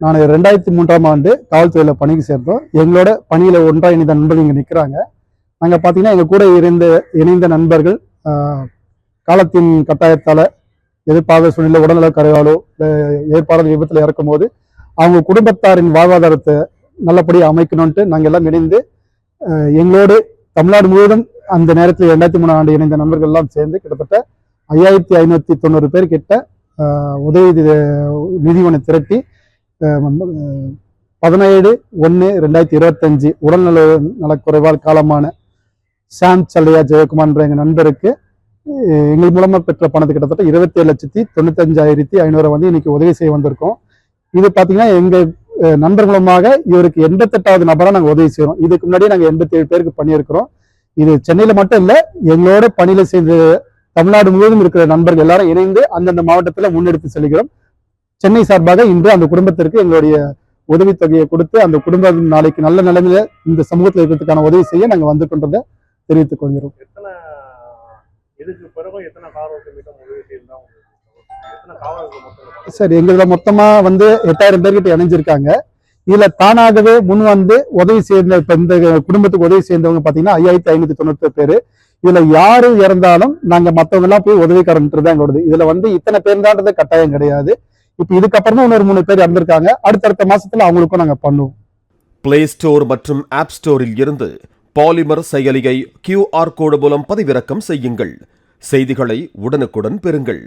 நான் 2003ஆம் ஆண்டு காவல்துறையில் பணிக்கு சேர்ந்தோம். எங்களோட பணியில் ஒன்றாக இணைந்த நண்பர்கள் இங்கே நிற்கிறாங்க. நாங்கள் பார்த்தீங்கன்னா எங்கள் கூட இணைந்த நண்பர்கள் காலத்தின் கட்டாயத்தால் எதிர்பாராத சூழ்நிலை உடல்நல குறைவாலோ இல்லை ஏற்பாடு விபத்தில் இறக்கும் போது அவங்க குடும்பத்தாரின் வாழ்வாதாரத்தை நல்லபடியாக அமைக்கணும்ட்டு நாங்கள் எல்லாம் இணைந்து எங்களோடு தமிழ்நாடு முழுவதும் அந்த நேரத்தில் 2003 ஆண்டு இணைந்த நண்பர்கள் எல்லாம் சேர்ந்து கிட்டத்தட்ட 5590 பேர் கிட்ட உதவி நிதிவனை திரட்டி 17/1/2025 உடல்நல நலக்குறைவால் காலமான சாம் சல்லையா ஜெயக்குமார் எங்கள் நண்பருக்கு எங்கள் மூலமா பெற்ற பணத்தை கிட்டத்தட்ட 27,95,500 வந்து இன்னைக்கு உதவி செய்ய வந்திருக்கோம். இது பார்த்தீங்கன்னா எங்க நண்பர் மூலமாக இவருக்கு 88வது நபராக நாங்கள் உதவி செய்யறோம். இதுக்கு முன்னாடியே நாங்கள் 87 பேருக்கு பண்ணியிருக்கிறோம். இது சென்னையில மட்டும் இல்லை, எங்களோட பணியில செய்த தமிழ்நாடு முழுவதும் இருக்கிற நண்பர்கள் எல்லாரும் இணைந்து அந்தந்த மாவட்டத்தில் முன்னெடுத்து செல்கிறோம். சென்னை சார்பாக இன்று அந்த குடும்பத்திற்கு எங்களுடைய உதவித்தொகையை கொடுத்து அந்த குடும்பம் நாளைக்கு நல்ல நிலைமையில இந்த சமூகத்தில் இருக்கிறதுக்கான உதவி செய்ய நாங்கள் வந்து கொண்டதை தெரிவித்துக் கொள்கிறோம். சரி, எங்கள மொத்தமா வந்து 8000 பேர்கிட்ட இணைஞ்சிருக்காங்க. இதுல தானாகவே முன் வந்து உதவி சேர்ந்த இப்ப இந்த குடும்பத்துக்கு உதவி சேர்ந்தவங்க பாத்தீங்கன்னா 5590 பேரு. இதுல யாரு இறந்தாலும் நாங்க மத்தவங்க எல்லாம் போய் உதவிக்காரன்றது எங்களோடது. இதுல வந்து இத்தனை பேர் தான்றது கட்டாயம் கிடையாது. இப்ப இதுக்கப்புறமா இன்னொரு 3 பேர் இறந்திருக்காங்க. அடுத்தடுத்த மாசத்துல அவங்களுக்கும் நாங்க பண்ணுவோம். பிளே ஸ்டோர் மற்றும் ஆப் ஸ்டோரில் இருந்து பாலிமர் செயலியை QR கோடு மூலம் பதிவிறக்கம் செய்யுங்கள். செய்திகளை உடனுக்குடன் பெறுங்கள்.